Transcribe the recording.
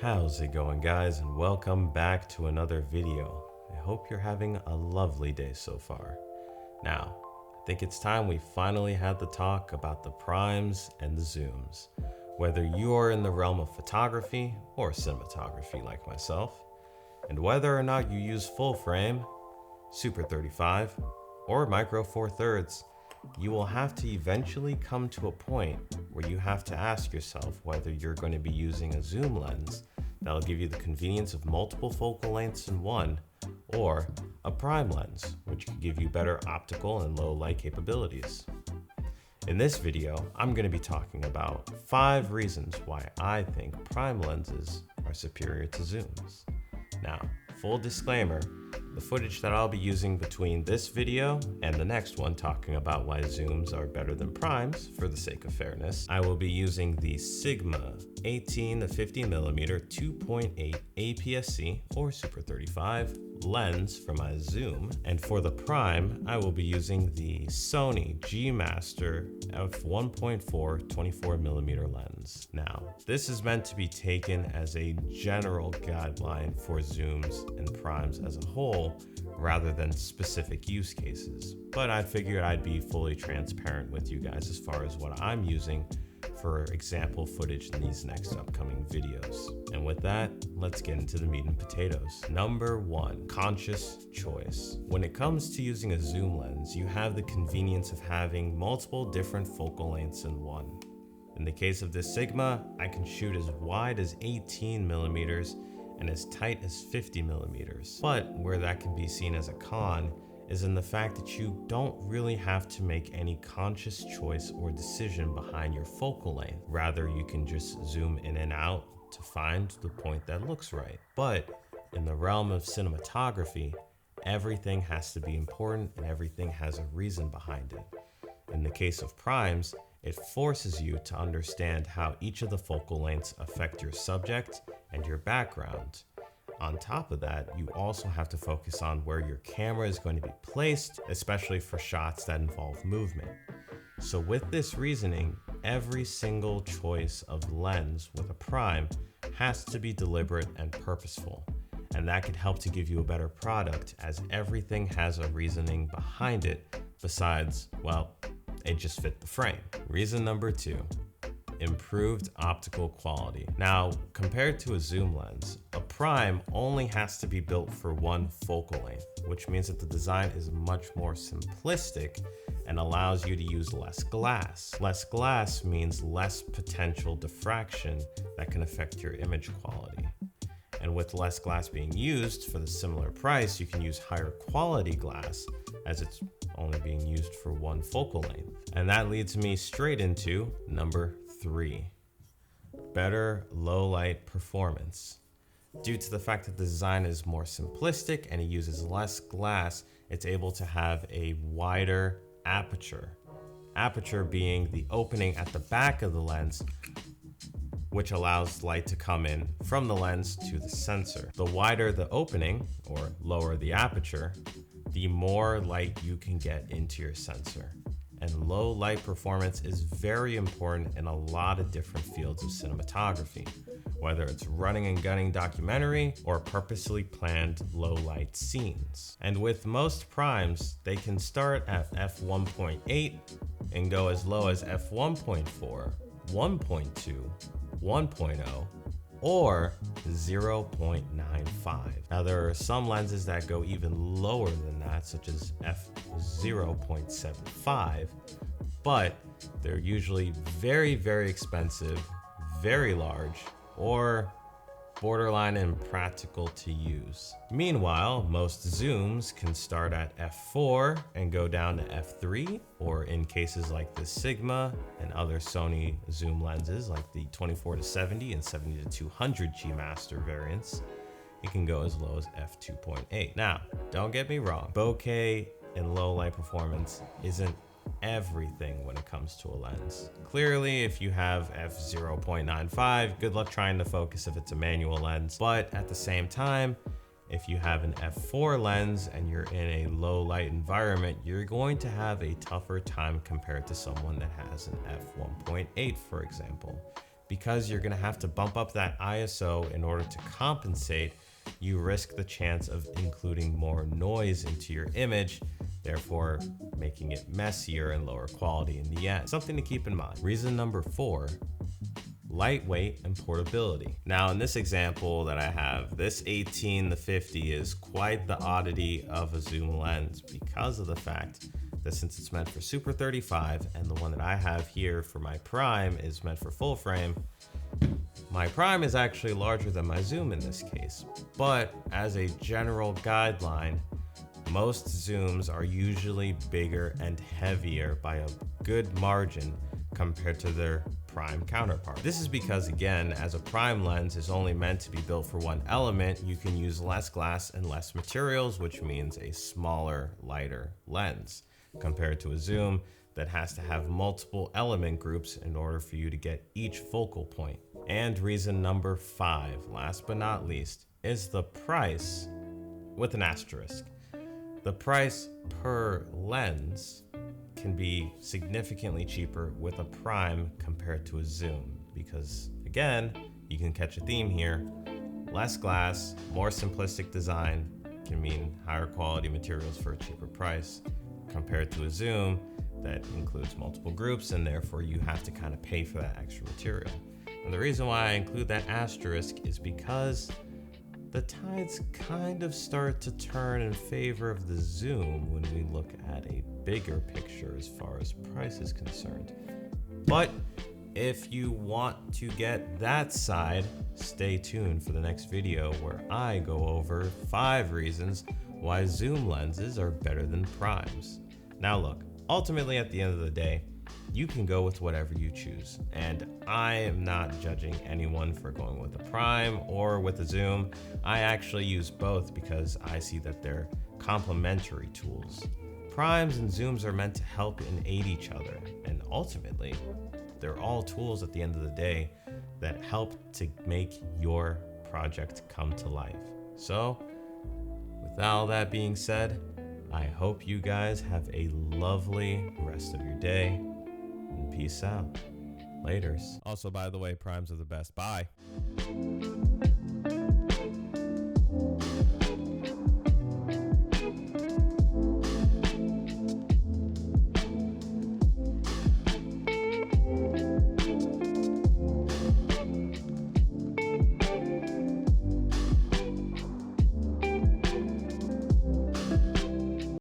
How's it going, guys, and welcome back to another video. I hope you're having a lovely day so far. Now, I think it's time we finally had the talk about the primes and the zooms. Whether you are in the realm of photography or cinematography like myself, and whether or not you use full frame, Super 35, or Micro Four Thirds, you will have to eventually come to a point where you have to ask yourself whether you're going to be using a zoom lens that'll give you the convenience of multiple focal lengths in one, or a prime lens, which can give you better optical and low light capabilities. In this video, I'm going to be talking about 5 reasons why I think prime lenses are superior to zooms. Now, full disclaimer, the footage that I'll be using between this video and the next one talking about why zooms are better than primes, for the sake of fairness, I will be using the Sigma 18 to 50mm 2.8 APS-C or Super 35 lens for my zoom, and for the prime I will be using the Sony G Master f1.4 24mm lens. Now, this is meant to be taken as a general guideline for zooms and primes as a whole rather than specific use cases, but I figured I'd be fully transparent with you guys as far as what I'm using for example footage in these next upcoming videos. And with that, let's get into the meat and potatoes. Number 1, conscious choice. When it comes to using a zoom lens, you have the convenience of having multiple different focal lengths in one. In the case of this Sigma, I can shoot as wide as 18mm and as tight as 50mm. But where that can be seen as a con is in the fact that you don't really have to make any conscious choice or decision behind your focal length. Rather, you can just zoom in and out to find the point that looks right. But in the realm of cinematography, everything has to be important and everything has a reason behind it. In the case of primes, it forces you to understand how each of the focal lengths affect your subject and your background. On top of that, you also have to focus on where your camera is going to be placed, especially for shots that involve movement. So with this reasoning, every single choice of lens with a prime has to be deliberate and purposeful. And that can help to give you a better product, as everything has a reasoning behind it besides, well, it just fit the frame. Reason number 2. Improved optical quality. Now, compared to a zoom lens, a prime only has to be built for one focal length, which means that the design is much more simplistic and allows you to use less glass. Less glass means less potential diffraction that can affect your image quality. And with less glass being used for the similar price, you can use higher quality glass as it's only being used for one focal length. And that leads me straight into number 3, better low light performance. Due to the fact that the design is more simplistic and it uses less glass, it's able to have a wider aperture. Aperture being the opening at the back of the lens, which allows light to come in from the lens to the sensor. The wider the opening, or lower the aperture, the more light you can get into your sensor. And low light performance is very important in a lot of different fields of cinematography, whether it's running and gunning documentary or purposely planned low light scenes. And with most primes, they can start at f1.8 and go as low as f1.4, 1.2, 1.0, or 0.95. Now, there are some lenses that go even lower than that, such as f0.75, but they're usually very, very expensive, very large, or borderline impractical to use. Meanwhile, most zooms can start at f4 and go down to f3, or in cases like the Sigma and other Sony zoom lenses like the 24 to 70 and 70 to 200 G Master variants, it can go as low as f2.8. Now, don't get me wrong, bokeh and low light performance isn't everything when it comes to a lens. Clearly, if you have f0.95, good luck trying to focus if it's a manual lens. But at the same time, if you have an f4 lens and you're in a low light environment, you're going to have a tougher time compared to someone that has an f1.8, for example. because you're gonna have to bump up that ISO in order to compensate, you risk the chance of including more noise into your image, therefore making it messier and lower quality in the end. Something to keep in mind. Reason number 4, lightweight and portability. Now in this example that I have, this 18-50 is quite the oddity of a zoom lens because of the fact that since it's meant for Super 35 and the one that I have here for my prime is meant for full frame, my prime is actually larger than my zoom in this case. But as a general guideline, most zooms are usually bigger and heavier by a good margin compared to their prime counterpart. This is because, again, as a prime lens is only meant to be built for one element, you can use less glass and less materials, which means a smaller, lighter lens, compared to a zoom that has to have multiple element groups in order for you to get each focal point. And reason number 5, last but not least, is the price with an asterisk. The price per lens can be significantly cheaper with a prime compared to a zoom because, again, you can catch a theme here. Less glass, more simplistic design can mean higher quality materials for a cheaper price compared to a zoom that includes multiple groups, and therefore you have to kind of pay for that extra material. And the reason why I include that asterisk is because the tides kind of start to turn in favor of the zoom when we look at a bigger picture as far as price is concerned. But if you want to get that side, stay tuned for the next video where I go over 5 reasons why zoom lenses are better than primes. Now look, ultimately at the end of the day, you can go with whatever you choose, and I am not judging anyone for going with a prime or with a zoom. I actually use both because I see that they're complementary tools. Primes and zooms are meant to help and aid each other, and ultimately, they're all tools at the end of the day that help to make your project come to life. So, with all that being said, I hope you guys have a lovely rest of your day. Peace out. Laters. Also, by the way, primes are the best. Bye.